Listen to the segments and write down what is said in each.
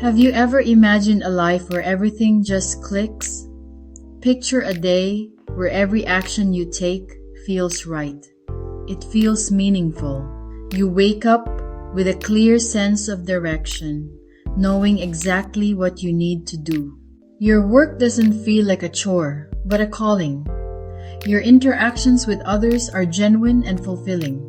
Have you ever imagined a life where everything just clicks? Picture a day where every action you take feels right. It feels meaningful. You wake up with a clear sense of direction, knowing exactly what you need to do. Your work doesn't feel like a chore, but a calling. Your interactions with others are genuine and fulfilling.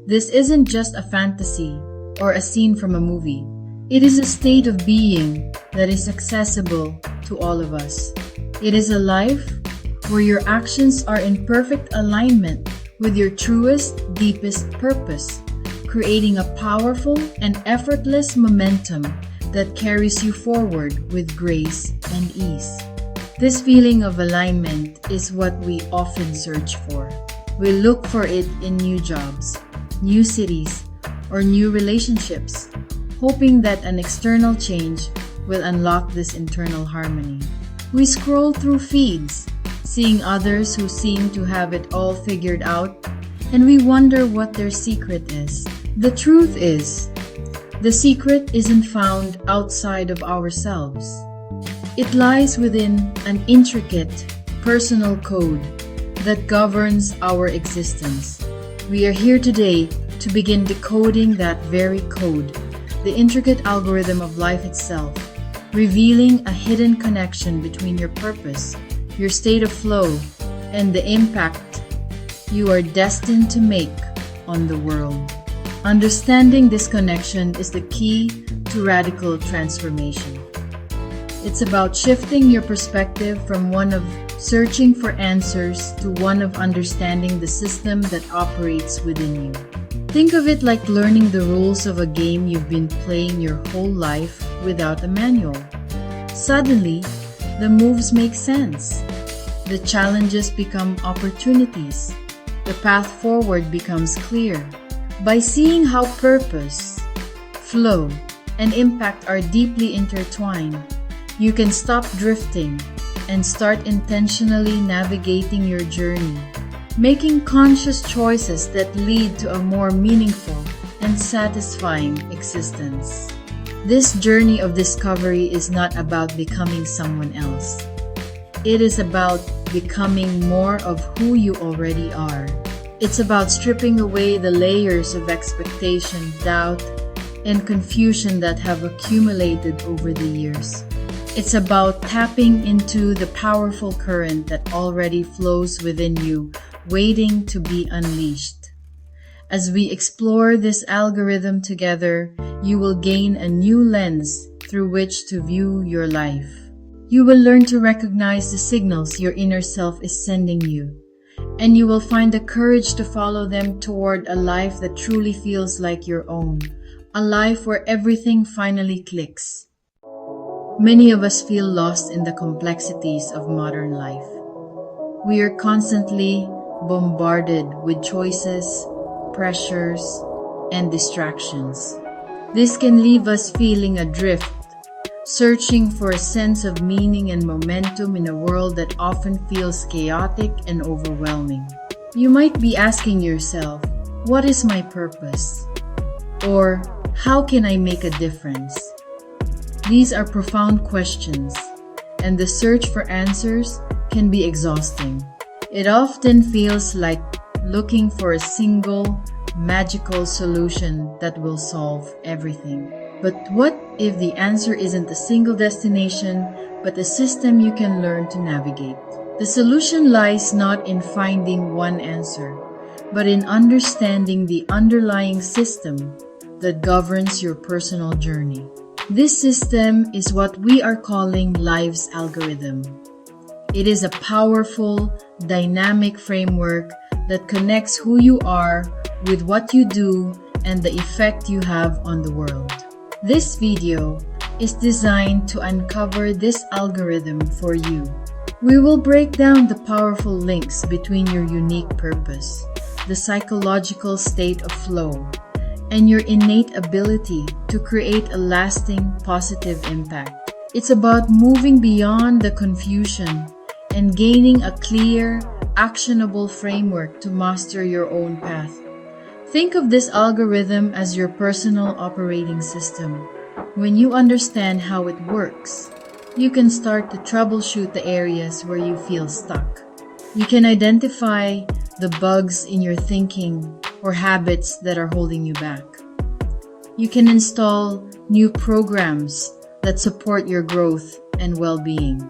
This isn't just a fantasy or a scene from a movie. It is a state of being that is accessible to all of us. It is a life where your actions are in perfect alignment with your truest, deepest purpose, creating a powerful and effortless momentum that carries you forward with grace and ease. This feeling of alignment is what we often search for. We look for it in new jobs, new cities, or new relationships, hoping that an external change will unlock this internal harmony. We scroll through feeds, seeing others who seem to have it all figured out, and we wonder what their secret is. The truth is, the secret isn't found outside of ourselves. It lies within an intricate, personal code that governs our existence. We are here today to begin decoding that very code, the intricate algorithm of life itself, revealing a hidden connection between your purpose, your state of flow, and the impact you are destined to make on the world. Understanding this connection is the key to radical transformation. It's about shifting your perspective from one of searching for answers to one of understanding the system that operates within you. Think of it like learning the rules of a game you've been playing your whole life without a manual. Suddenly, the moves make sense. The challenges become opportunities. The path forward becomes clear. By seeing how purpose, flow, and impact are deeply intertwined, you can stop drifting and start intentionally navigating your journey, making conscious choices that lead to a more meaningful and satisfying existence. This journey of discovery is not about becoming someone else. It is about becoming more of who you already are. It's about stripping away the layers of expectation, doubt, and confusion that have accumulated over the years. It's about tapping into the powerful current that already flows within you, waiting to be unleashed. As we explore this algorithm together, you will gain a new lens through which to view your life. You will learn to recognize the signals your inner self is sending you, and you will find the courage to follow them toward a life that truly feels like your own, a life where everything finally clicks. Many of us feel lost in the complexities of modern life. We are constantly bombarded with choices, pressures, and distractions. This can leave us feeling adrift, searching for a sense of meaning and momentum in a world that often feels chaotic and overwhelming. You might be asking yourself, what is my purpose? Or, how can I make a difference? These are profound questions, and the search for answers can be exhausting. It often feels like looking for a single, magical solution that will solve everything. But what if the answer isn't a single destination, but a system you can learn to navigate? The solution lies not in finding one answer, but in understanding the underlying system that governs your personal journey. This system is what we are calling life's algorithm. It is a powerful, dynamic framework that connects who you are with what you do and the effect you have on the world. This video is designed to uncover this algorithm for you. We will break down the powerful links between your unique purpose, the psychological state of flow, and your innate ability to create a lasting, positive impact. It's about moving beyond the confusion and gaining a clear, actionable framework to master your own path. Think of this algorithm as your personal operating system, When you understand how it works, you can start to troubleshoot the areas where you feel stuck. You can identify the bugs in your thinking or habits that are holding you back. You can install new programs that support your growth and well-being.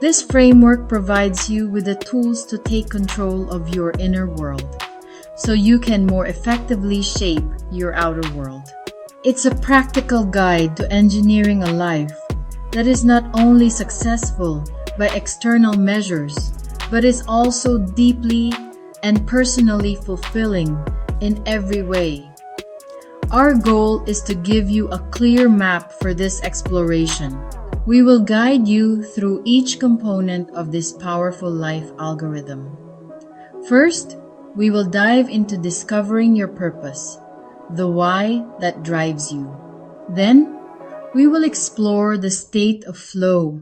This framework provides you with the tools to take control of your inner world so you can more effectively shape your outer world. It's a practical guide to engineering a life that is not only successful by external measures, but is also deeply and personally fulfilling in every way. Our goal is to give you a clear map for this exploration. We will guide you through each component of this powerful life algorithm. First, we will dive into discovering your purpose, the why that drives you. Then, we will explore the state of flow,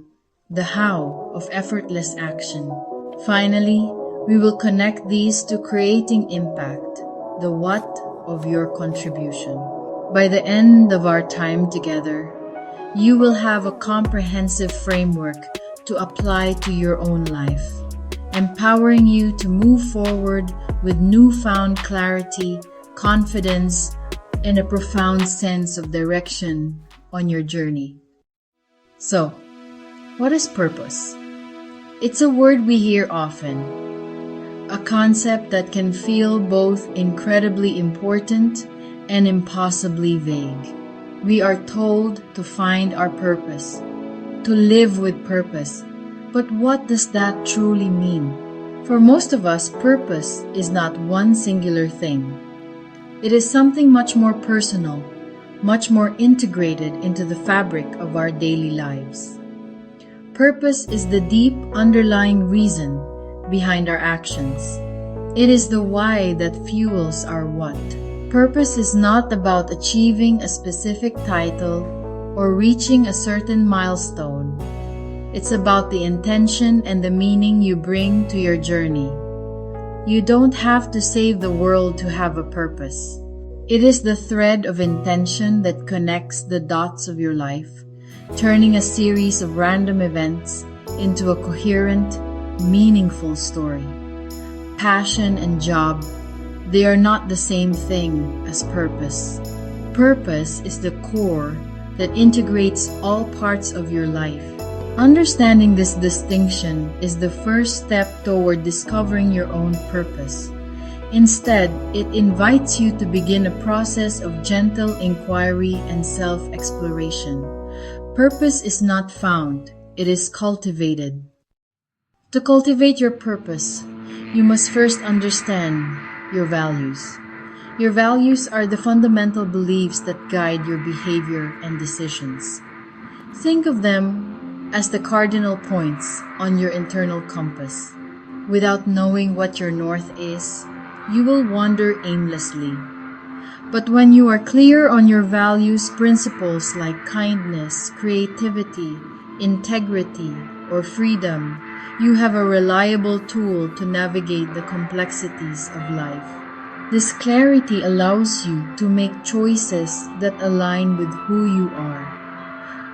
the how of effortless action. Finally, we will connect these to creating impact, the what of your contribution. By the end of our time together, you will have a comprehensive framework to apply to your own life, empowering you to move forward with newfound clarity, confidence, and a profound sense of direction on your journey. So, what is purpose? It's a word we hear often, a concept that can feel both incredibly important and impossibly vague. We are told to find our purpose, to live with purpose, but what does that truly mean? For most of us, purpose is not one singular thing. It is something much more personal, much more integrated into the fabric of our daily lives. Purpose is the deep underlying reason behind our actions. It is the why that fuels our what. Purpose is not about achieving a specific title or reaching a certain milestone. It's about the intention and the meaning you bring to your journey. You don't have to save the world to have a purpose. It is the thread of intention that connects the dots of your life, turning a series of random events into a coherent, meaningful story. Passion and job, they are not the same thing as purpose. Purpose is the core that integrates all parts of your life. Understanding this distinction is the first step toward discovering your own purpose. Instead, it invites you to begin a process of gentle inquiry and self-exploration. Purpose is not found, it is cultivated. To cultivate your purpose, you must first understand your values. Your values are the fundamental beliefs that guide your behavior and decisions. Think of them as the cardinal points on your internal compass. Without knowing what your north is, you will wander aimlessly. But when you are clear on your values, principles like kindness, creativity, integrity, or freedom, you have a reliable tool to navigate the complexities of life. This clarity allows you to make choices that align with who you are.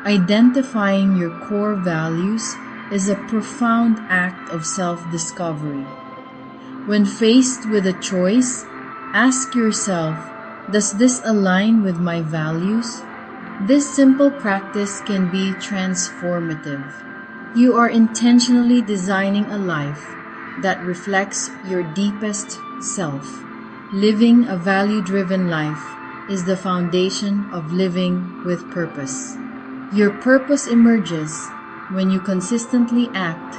Identifying your core values is a profound act of self-discovery. When faced with a choice, ask yourself, does this align with my values? This simple practice can be transformative. You are intentionally designing a life that reflects your deepest self. Living a value-driven life is the foundation of living with purpose. Your purpose emerges when you consistently act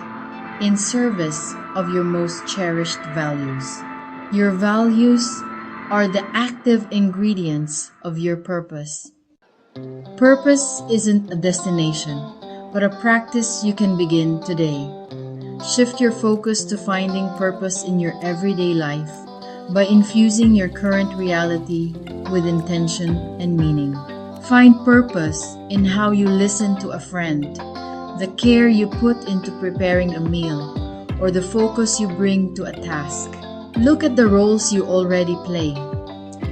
in service of your most cherished values. Your values are the active ingredients of your purpose. Purpose isn't a destination, but a practice you can begin today. Shift your focus to finding purpose in your everyday life by infusing your current reality with intention and meaning. Find purpose in how you listen to a friend, the care you put into preparing a meal, or the focus you bring to a task. Look at the roles you already play: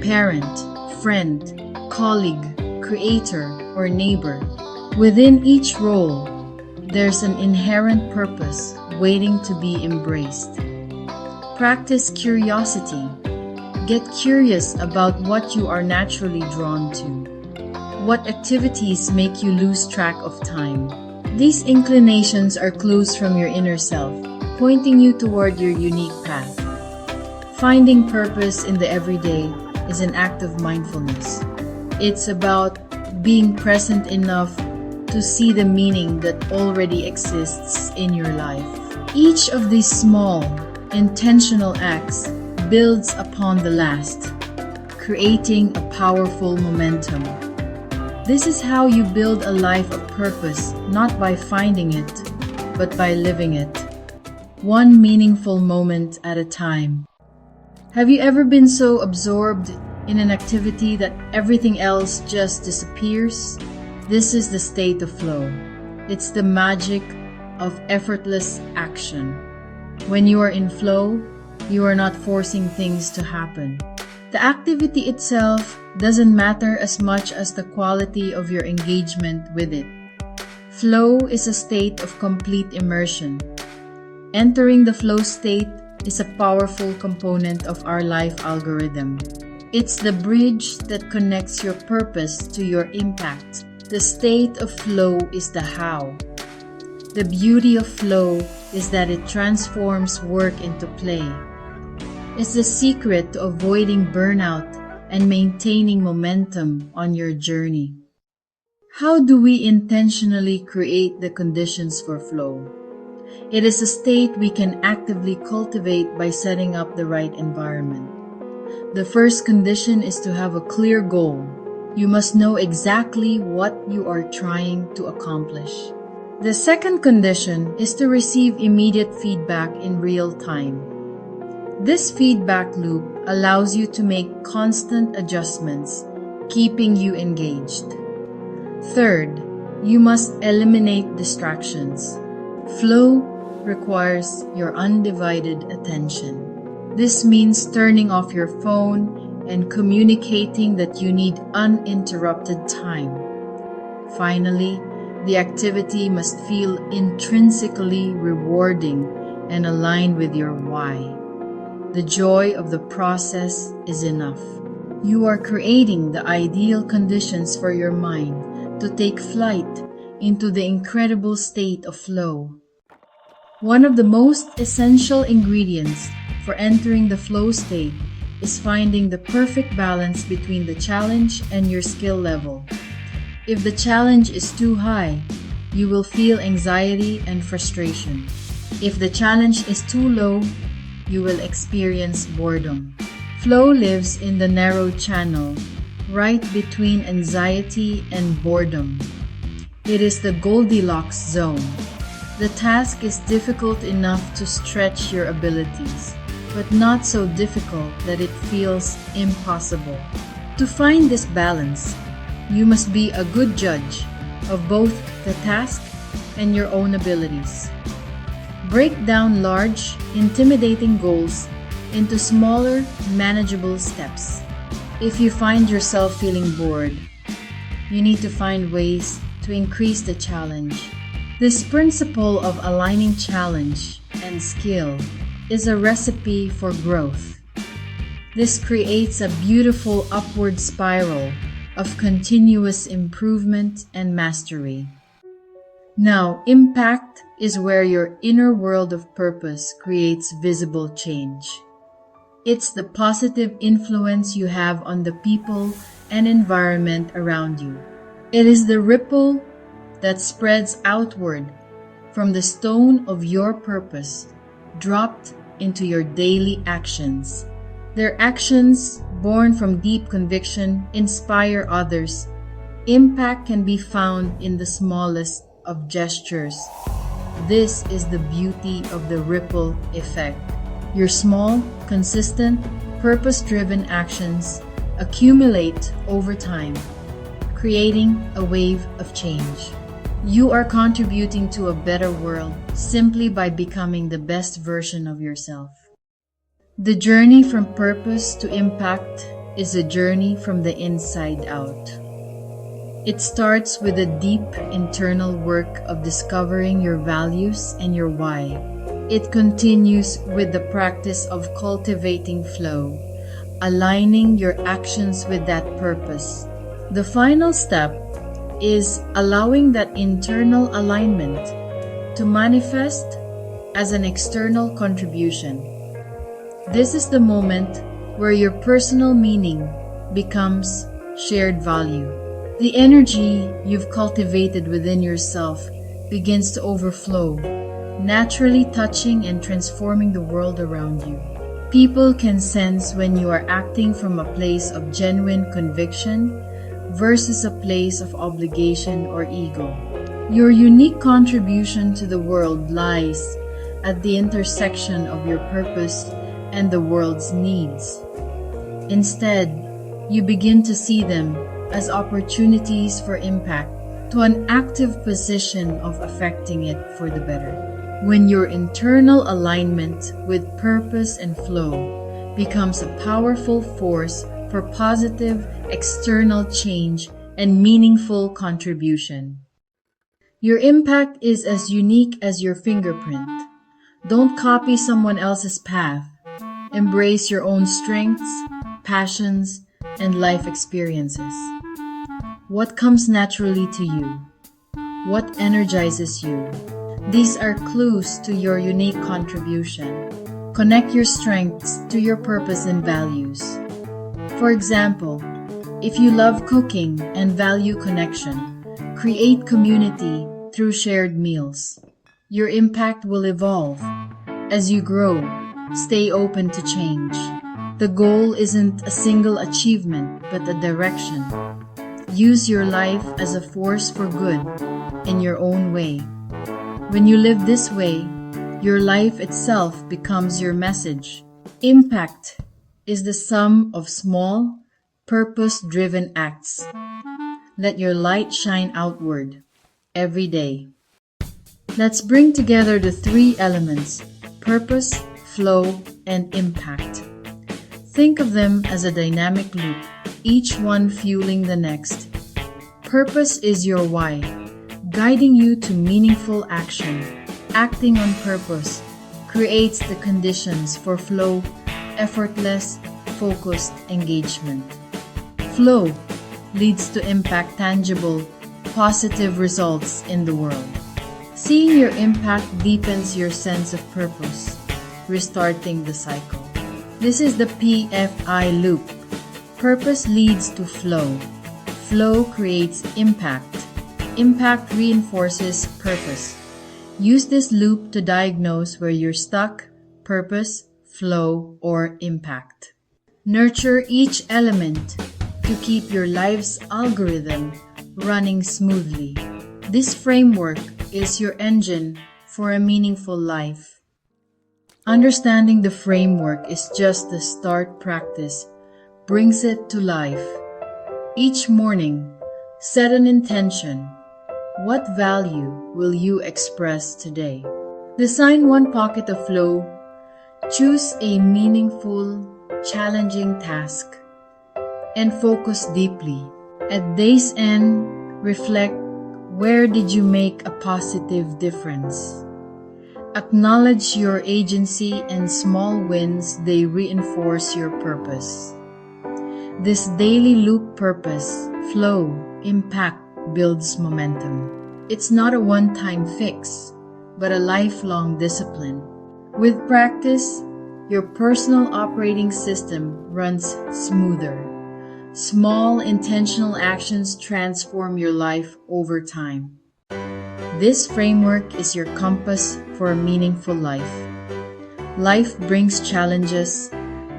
parent, friend, colleague, creator, or neighbor. Within each role, there's an inherent purpose waiting to be embraced. Practice curiosity. Get curious about what you are naturally drawn to. What activities make you lose track of time? These inclinations are clues from your inner self, pointing you toward your unique path. Finding purpose in the everyday is an act of mindfulness. It's about being present enough to see the meaning that already exists in your life. Each of these small, intentional acts builds upon the last, creating a powerful momentum. This is how you build a life of purpose, not by finding it, but by living it. One meaningful moment at a time. Have you ever been so absorbed in an activity that everything else just disappears? This is the state of flow. It's the magic of effortless action. When you are in flow, you are not forcing things to happen. The activity itself doesn't matter as much as the quality of your engagement with it. Flow is a state of complete immersion. Entering the flow state is a powerful component of our life algorithm. It's the bridge that connects your purpose to your impact. The state of flow is the how. The beauty of flow is that it transforms work into play. It's the secret to avoiding burnout and maintaining momentum on your journey. How do we intentionally create the conditions for flow? It is a state we can actively cultivate by setting up the right environment. The first condition is to have a clear goal. You must know exactly what you are trying to accomplish. The second condition is to receive immediate feedback in real time. This feedback loop allows you to make constant adjustments, keeping you engaged. Third, you must eliminate distractions. Flow requires your undivided attention. This means turning off your phone and communicating that you need uninterrupted time. Finally, the activity must feel intrinsically rewarding and aligned with your why. The joy of the process is enough. You are creating the ideal conditions for your mind to take flight into the incredible state of flow. One of the most essential ingredients for entering the flow state is finding the perfect balance between the challenge and your skill level. If the challenge is too high, you will feel anxiety and frustration. If the challenge is too low, you will experience boredom. Flow lives in the narrow channel, right between anxiety and boredom. It is the Goldilocks zone. The task is difficult enough to stretch your abilities, but not so difficult that it feels impossible. To find this balance, you must be a good judge of both the task and your own abilities. Break down large, intimidating goals into smaller, manageable steps. If you find yourself feeling bored, you need to find ways to increase the challenge. This principle of aligning challenge and skill is a recipe for growth. This creates a beautiful upward spiral of continuous improvement and mastery. Now, impact is where your inner world of purpose creates visible change. It's the positive influence you have on the people and environment around you. It is the ripple that spreads outward from the stone of your purpose, dropped into your daily actions. Their actions, born from deep conviction, inspire others. Impact can be found in the smallest of gestures. This is the beauty of the ripple effect. Your small, consistent, purpose-driven actions accumulate over time, creating a wave of change. You are contributing to a better world simply by becoming the best version of yourself. The journey from purpose to impact is a journey from the inside out. It starts with a deep internal work of discovering your values and your why. It continues with the practice of cultivating flow, aligning your actions with that purpose. The final step is allowing that internal alignment to manifest as an external contribution. This is the moment where your personal meaning becomes shared value. The energy you've cultivated within yourself begins to overflow, naturally touching and transforming the world around you. People can sense when you are acting from a place of genuine conviction versus a place of obligation or ego. Your unique contribution to the world lies at the intersection of your purpose and the world's needs. Instead, you begin to see them as opportunities for impact, to an active position of affecting it for the better. When your internal alignment with purpose and flow becomes a powerful force for positive external change and meaningful contribution. Your impact is as unique as your fingerprint. Don't copy someone else's path. Embrace your own strengths, passions, and life experiences. What comes naturally to you? What energizes you? These are clues to your unique contribution. Connect your strengths to your purpose and values. For example, if you love cooking and value connection, create community through shared meals. Your impact will evolve. As you grow, stay open to change. The goal isn't a single achievement, but a direction. Use your life as a force for good in your own way. When you live this way, your life itself becomes your message. Impact is the sum of small, purpose-driven acts. Let your light shine outward every day. Let's bring together the three elements: purpose, flow, and impact. Think of them as a dynamic loop, each one fueling the next. Purpose is your why, guiding you to meaningful action. Acting on purpose creates the conditions for flow, effortless, focused engagement. Flow leads to impact, tangible, positive results in the world. Seeing your impact deepens your sense of purpose, restarting the cycle. This is the PFI loop. Purpose leads to flow. Flow creates impact. Impact reinforces purpose. Use this loop to diagnose where you're stuck: purpose, flow, or impact. Nurture each element to keep your life's algorithm running smoothly. This framework is your engine for a meaningful life. Understanding the framework is just the start. Practice brings it to life. Each morning, set an intention. What value will you express today? Design one pocket of flow. Choose a meaningful, challenging task and focus deeply. At day's end, reflect: where did you make a positive difference? Acknowledge your agency and small wins. They reinforce your purpose. This daily loop: purpose, flow, impact builds momentum. It's not a one-time fix, but a lifelong discipline. With practice, your personal operating system runs smoother. Small intentional actions transform your life over time. This framework is your compass for a meaningful life. Life brings challenges,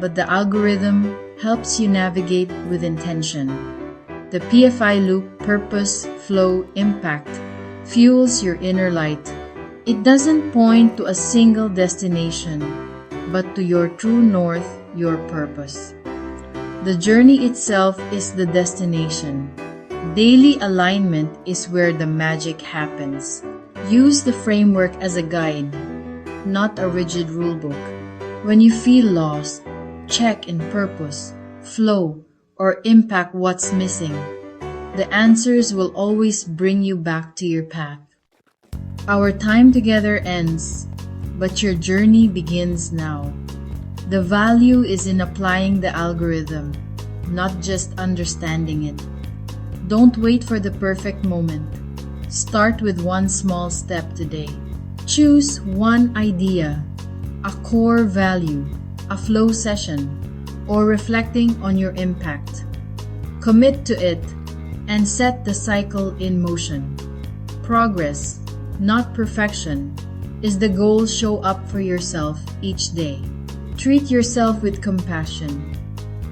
but the algorithm helps you navigate with intention. The PFI loop: purpose, flow, impact fuels your inner light. It doesn't point to a single destination, but to your true north, your purpose. The journey itself is the destination. Daily alignment is where the magic happens. Use the framework as a guide, not a rigid rulebook. When you feel lost, check in purpose, flow, or impact what's missing. The answers will always bring you back to your path. Our time together ends, but your journey begins now. The value is in applying the algorithm, not just understanding it. Don't wait for the perfect moment. Start with one small step today. Choose one idea, a core value, a flow session, or reflecting on your impact. Commit to it and set the cycle in motion. Progress, not perfection, is the goal. Show up for yourself each day. Treat yourself with compassion,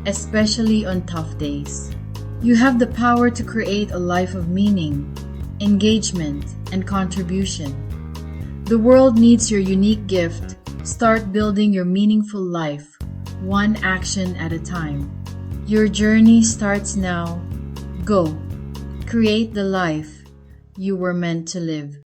especially on tough days. You have the power to create a life of meaning, engagement, and contribution. The world needs your unique gift. Start building your meaningful life, one action at a time. Your journey starts now. Go. Create the life you were meant to live.